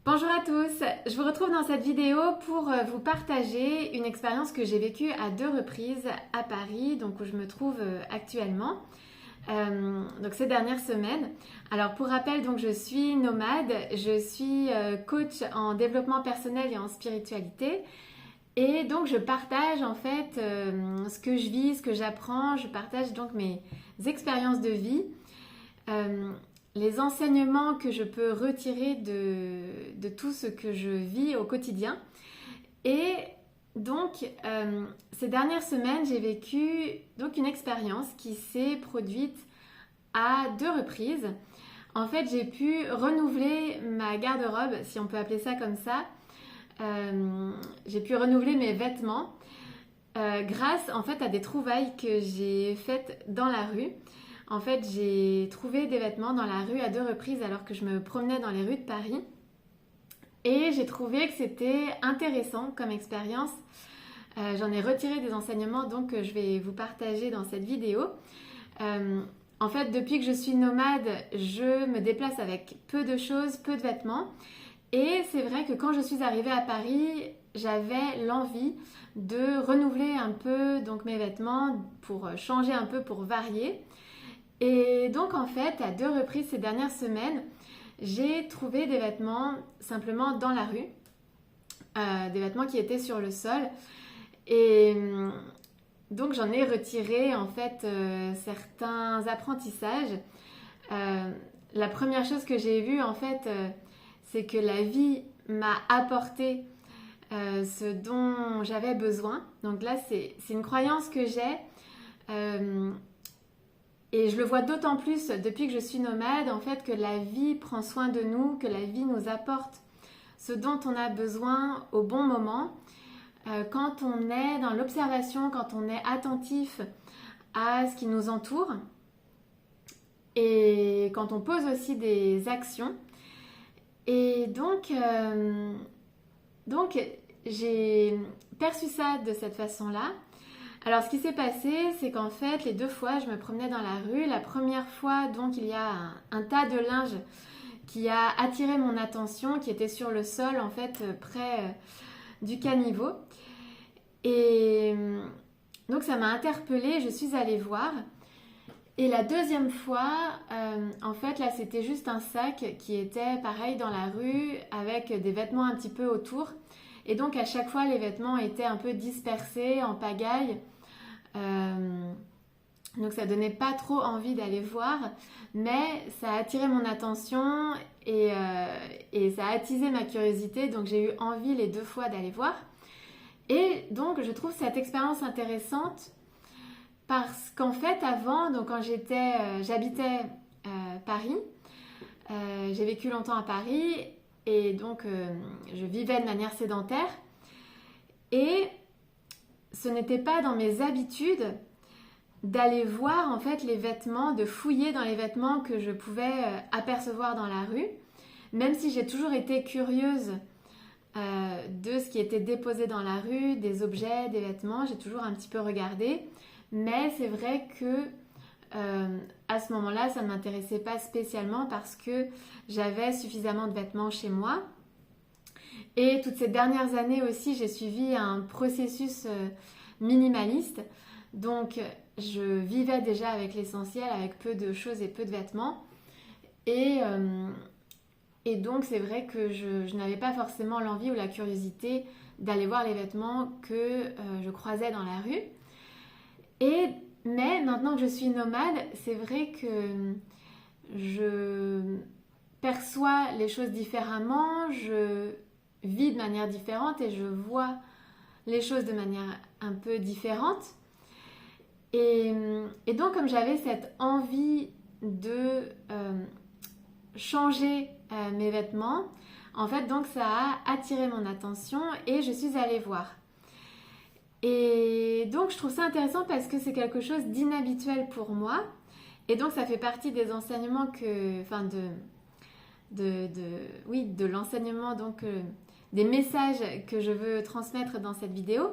Bonjour à tous, je vous retrouve dans cette vidéo pour vous partager une expérience que j'ai vécue à 2 reprises à Paris, donc où je me trouve actuellement, donc ces dernières semaines. Alors pour rappel, donc je suis nomade, je suis coach en développement personnel et en spiritualité. Et donc je partage en fait ce que je vis, ce que j'apprends, je partage donc mes expériences de vie. Euh, les enseignements que je peux retirer de tout ce que je vis au quotidien. Et donc, ces dernières semaines, j'ai vécu donc une expérience qui s'est produite à 2 reprises. En fait, j'ai pu renouveler ma garde-robe, si on peut appeler ça comme ça. J'ai pu renouveler mes vêtements grâce en fait à des trouvailles que j'ai faites dans la rue. En fait, j'ai trouvé des vêtements dans la rue à 2 reprises alors que je me promenais dans les rues de Paris. Et j'ai trouvé que c'était intéressant comme expérience. J'en ai retiré des enseignements donc que je vais vous partager dans cette vidéo. En fait, depuis que je suis nomade, je me déplace avec peu de choses, peu de vêtements. Et c'est vrai que quand je suis arrivée à Paris, j'avais l'envie de renouveler un peu donc mes vêtements pour changer un peu, pour varier. Et donc en fait, à 2 reprises ces dernières semaines, j'ai trouvé des vêtements simplement dans la rue, des vêtements qui étaient sur le sol. Et donc j'en ai retiré en fait certains apprentissages. La première chose que j'ai vue en fait, c'est que la vie m'a apporté ce dont j'avais besoin. Donc là, c'est une croyance que j'ai. Et je le vois d'autant plus depuis que je suis nomade, en fait, que la vie prend soin de nous, que la vie nous apporte ce dont on a besoin au bon moment. Quand on est dans l'observation, quand on est attentif à ce qui nous entoure et quand on pose aussi des actions. Et donc j'ai perçu ça de cette façon-là. Alors, ce qui s'est passé, c'est qu'en fait, les 2 fois, je me promenais dans la rue. La première fois, donc, il y a un tas de linge qui a attiré mon attention, qui était sur le sol, en fait, près du caniveau. Et donc, ça m'a interpellée, je suis allée voir. Et la deuxième fois, en fait, là, c'était juste un sac qui était pareil dans la rue, avec des vêtements un petit peu autour. Et donc, à chaque fois, les vêtements étaient un peu dispersés, en pagaille. Donc ça donnait pas trop envie d'aller voir, mais ça a attiré mon attention et ça a attisé ma curiosité, donc j'ai eu envie les 2 fois d'aller voir. Et donc je trouve cette expérience intéressante parce qu'en fait avant, donc quand j'habitais Paris, j'ai vécu longtemps à Paris et donc je vivais de manière sédentaire et ce n'était pas dans mes habitudes d'aller voir en fait les vêtements, de fouiller dans les vêtements que je pouvais apercevoir dans la rue, même si j'ai toujours été curieuse de ce qui était déposé dans la rue, des objets, des vêtements, j'ai toujours un petit peu regardé, mais c'est vrai que à ce moment-là, ça ne m'intéressait pas spécialement parce que j'avais suffisamment de vêtements chez moi. Et toutes ces dernières années aussi, j'ai suivi un processus minimaliste. Donc, je vivais déjà avec l'essentiel, avec peu de choses et peu de vêtements. Et donc, c'est vrai que je n'avais pas forcément l'envie ou la curiosité d'aller voir les vêtements que je croisais dans la rue. Mais maintenant que je suis nomade, c'est vrai que je perçois les choses différemment, je vis de manière différente et je vois les choses de manière un peu différente. Et donc, comme j'avais cette envie de changer mes vêtements, en fait, donc ça a attiré mon attention et je suis allée voir. Et donc, je trouve ça intéressant parce que c'est quelque chose d'inhabituel pour moi. Et donc, ça fait partie des enseignements enfin, de l'enseignement, donc des messages que je veux transmettre dans cette vidéo.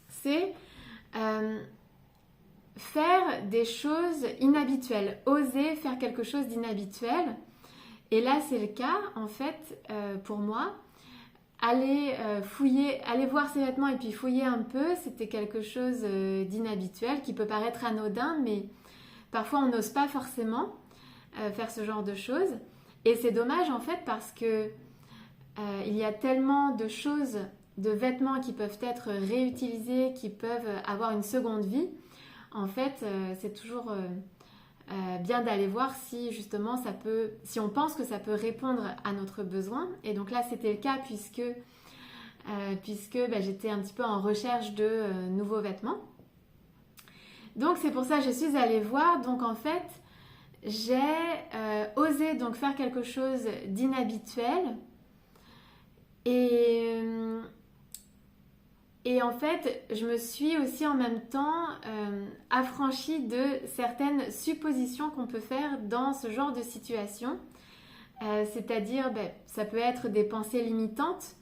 C'est faire des choses inhabituelles, oser faire quelque chose d'inhabituel Et là, c'est le cas, en fait, pour moi. Aller fouiller, aller voir ses vêtements et puis fouiller un peu, c'était quelque chose d'inhabituel qui peut paraître anodin, mais parfois on n'ose pas forcément faire ce genre de choses. Et c'est dommage en fait parce que il y a tellement de choses, de vêtements qui peuvent être réutilisés, qui peuvent avoir une seconde vie. En fait, c'est toujours bien d'aller voir si justement ça peut, si on pense que ça peut répondre à notre besoin. Et donc là, c'était le cas puisque j'étais un petit peu en recherche de nouveaux vêtements. Donc c'est pour ça que je suis allée voir. Donc en fait, j'ai osé donc faire quelque chose d'inhabituel et en fait, je me suis aussi en même temps affranchie de certaines suppositions qu'on peut faire dans ce genre de situation. C'est-à-dire, ça peut être des pensées limitantes.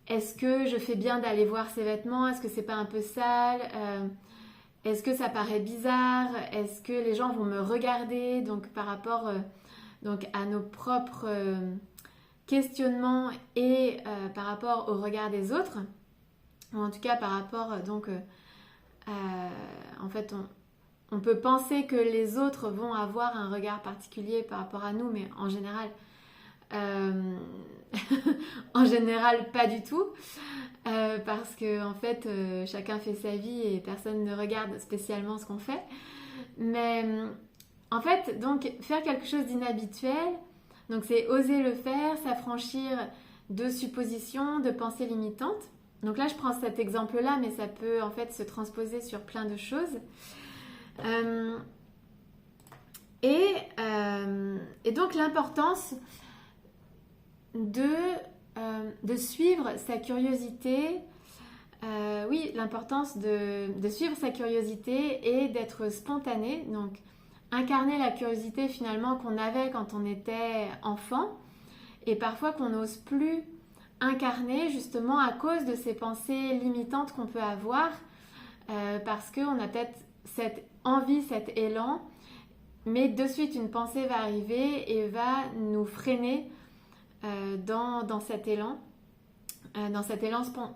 Est-ce que je fais bien d'aller voir ces vêtements? Est-ce que c'est pas un peu sale? Est-ce que ça paraît bizarre? Est-ce que les gens vont me regarder? Donc par rapport donc à nos propres questionnements et par rapport au regard des autres, ou en tout cas par rapport donc en fait on peut penser que les autres vont avoir un regard particulier par rapport à nous, mais en général en général pas du tout, parce que en fait chacun fait sa vie et personne ne regarde spécialement ce qu'on fait. Mais en fait, donc faire quelque chose d'inhabituel, donc c'est oser le faire, s'affranchir de suppositions, de pensées limitantes. Donc là, je prends cet exemple-là, mais ça peut en fait se transposer sur plein de choses. Et donc l'importance de suivre sa curiosité. Oui, l'importance de suivre sa curiosité et d'être spontané. Donc incarner la curiosité finalement qu'on avait quand on était enfant et parfois qu'on n'ose plus incarner justement à cause de ces pensées limitantes qu'on peut avoir parce qu'on a peut-être cette envie, cet élan, mais de suite une pensée va arriver et va nous freiner dans cet élan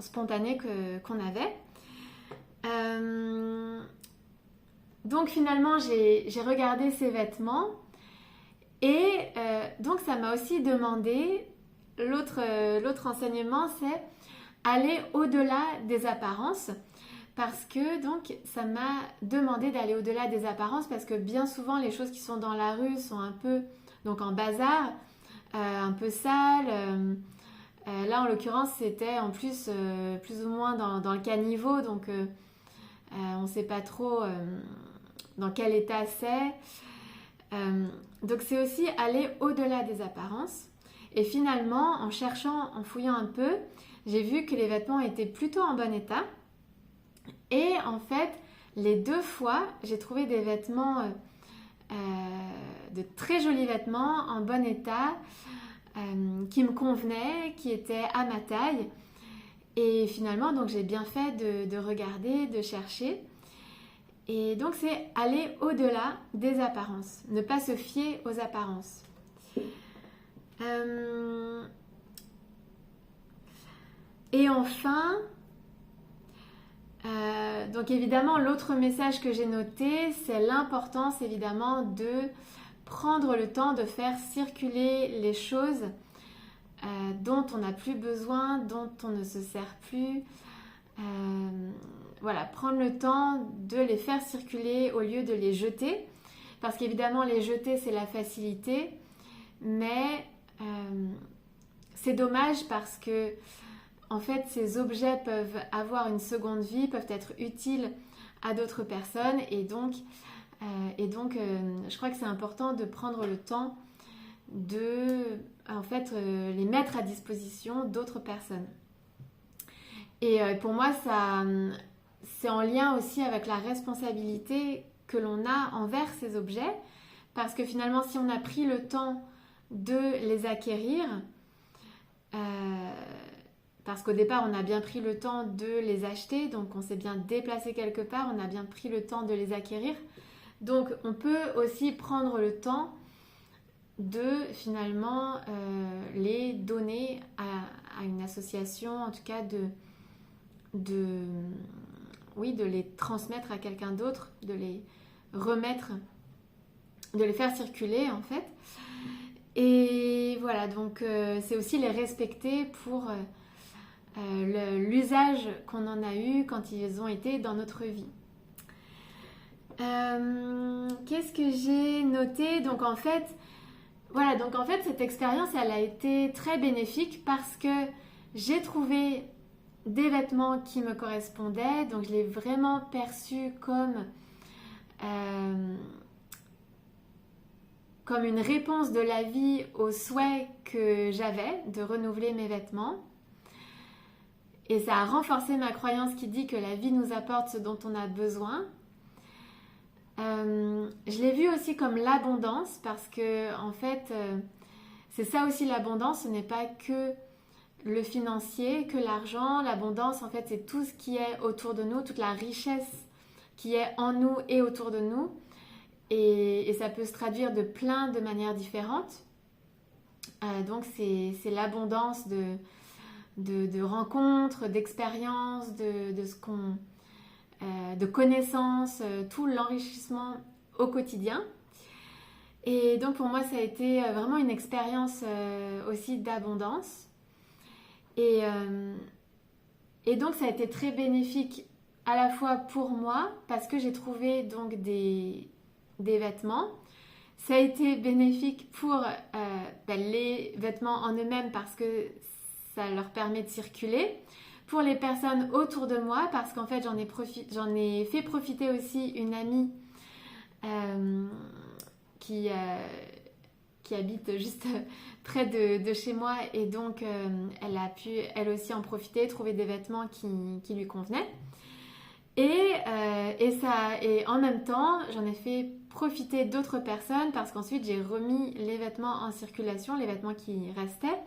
spontané qu'on avait. Donc finalement j'ai regardé ces vêtements et donc ça m'a aussi demandé, l'autre enseignement, c'est aller au-delà des apparences, parce que donc ça m'a demandé d'aller au-delà des apparences parce que bien souvent les choses qui sont dans la rue sont un peu donc en bazar, un peu sales. Là en l'occurrence c'était en plus plus ou moins dans le caniveau, donc on ne sait pas trop dans quel état c'est. Donc c'est aussi aller au-delà des apparences. Et finalement, en cherchant, en fouillant un peu, j'ai vu que les vêtements étaient plutôt en bon état. Et en fait, les 2 fois, j'ai trouvé des vêtements, de très jolis vêtements en bon état, qui me convenaient, qui étaient à ma taille. Et finalement, donc j'ai bien fait de regarder, de chercher. Et donc c'est aller au-delà des apparences, ne pas se fier aux apparences. Et enfin, donc évidemment l'autre message que j'ai noté, c'est l'importance évidemment de prendre le temps de faire circuler les choses dont on n'a plus besoin, dont on ne se sert plus. Voilà, prendre le temps de les faire circuler au lieu de les jeter, parce qu'évidemment les jeter c'est la facilité, mais c'est dommage parce que en fait ces objets peuvent avoir une seconde vie, peuvent être utiles à d'autres personnes, et donc je crois que c'est important de prendre le temps de en fait les mettre à disposition d'autres personnes. Et pour moi ça c'est en lien aussi avec la responsabilité que l'on a envers ces objets, parce que finalement si on a pris le temps de les acquérir, parce qu'au départ on a bien pris le temps de les acheter, donc on s'est bien déplacé quelque part, on a bien pris le temps de les acquérir, donc on peut aussi prendre le temps de finalement les donner à une association, en tout cas oui, de les transmettre à quelqu'un d'autre, de les remettre, de les faire circuler en fait. Et voilà, donc c'est aussi les respecter pour l'usage qu'on en a eu quand ils ont été dans notre vie. Qu'est-ce que j'ai noté? Donc en fait, voilà, donc en fait cette expérience elle a été très bénéfique parce que j'ai trouvé des vêtements qui me correspondaient, donc je l'ai vraiment perçu comme une réponse de la vie au souhait que j'avais de renouveler mes vêtements. Et ça a renforcé ma croyance qui dit que la vie nous apporte ce dont on a besoin. Je l'ai vu aussi comme l'abondance parce que en fait, c'est ça aussi l'abondance, ce n'est pas que le financier, que l'argent. L'abondance en fait c'est tout ce qui est autour de nous, toute la richesse qui est en nous et autour de nous. Et ça peut se traduire de plein de manières différentes. Donc c'est l'abondance de rencontres, d'expériences, de connaissances, tout l'enrichissement au quotidien. Et donc pour moi ça a été vraiment une expérience aussi d'abondance. Et donc ça a été très bénéfique à la fois pour moi parce que j'ai trouvé donc des vêtements. Ça a été bénéfique pour les vêtements en eux-mêmes parce que ça leur permet de circuler. Pour les personnes autour de moi parce qu'en fait j'en ai fait profiter aussi une amie qui habite juste près de chez moi et donc elle a pu elle aussi en profiter, trouver des vêtements qui lui convenaient. Et en même temps, j'en ai fait profiter d'autres personnes parce qu'ensuite j'ai remis les vêtements en circulation, les vêtements qui restaient.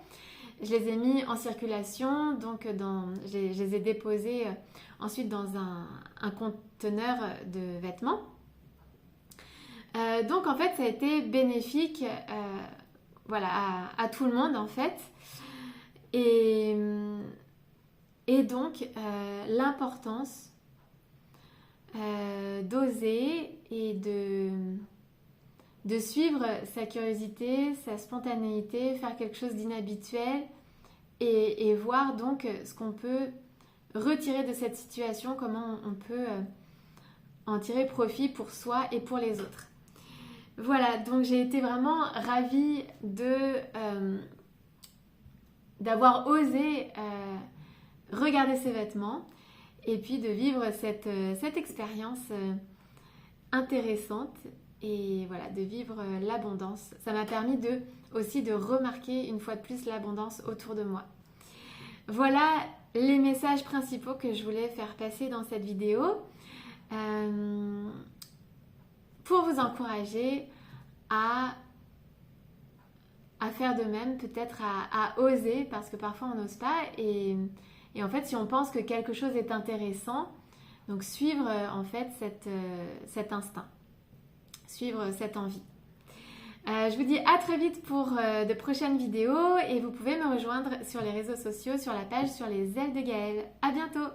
Je les ai mis en circulation, donc je les ai déposés ensuite dans un conteneur de vêtements. Donc en fait, ça a été bénéfique voilà, à tout le monde en fait. Et donc l'importance d'oser et de suivre sa curiosité, sa spontanéité, faire quelque chose d'inhabituel et voir donc ce qu'on peut retirer de cette situation, comment on peut en tirer profit pour soi et pour les autres. Voilà, donc j'ai été vraiment ravie d'avoir osé regarder ces vêtements et puis de vivre cette expérience intéressante et voilà, de vivre l'abondance. Ça m'a permis aussi de remarquer une fois de plus l'abondance autour de moi. Voilà les messages principaux que je voulais faire passer dans cette vidéo pour vous encourager à faire de même, peut-être à oser parce que parfois on n'ose pas et en fait si on pense que quelque chose est intéressant, donc suivre en fait cet instinct, suivre cette envie. Je vous dis à très vite pour de prochaines vidéos et vous pouvez me rejoindre sur les réseaux sociaux, sur la page sur les ailes de Gaëlle. À bientôt!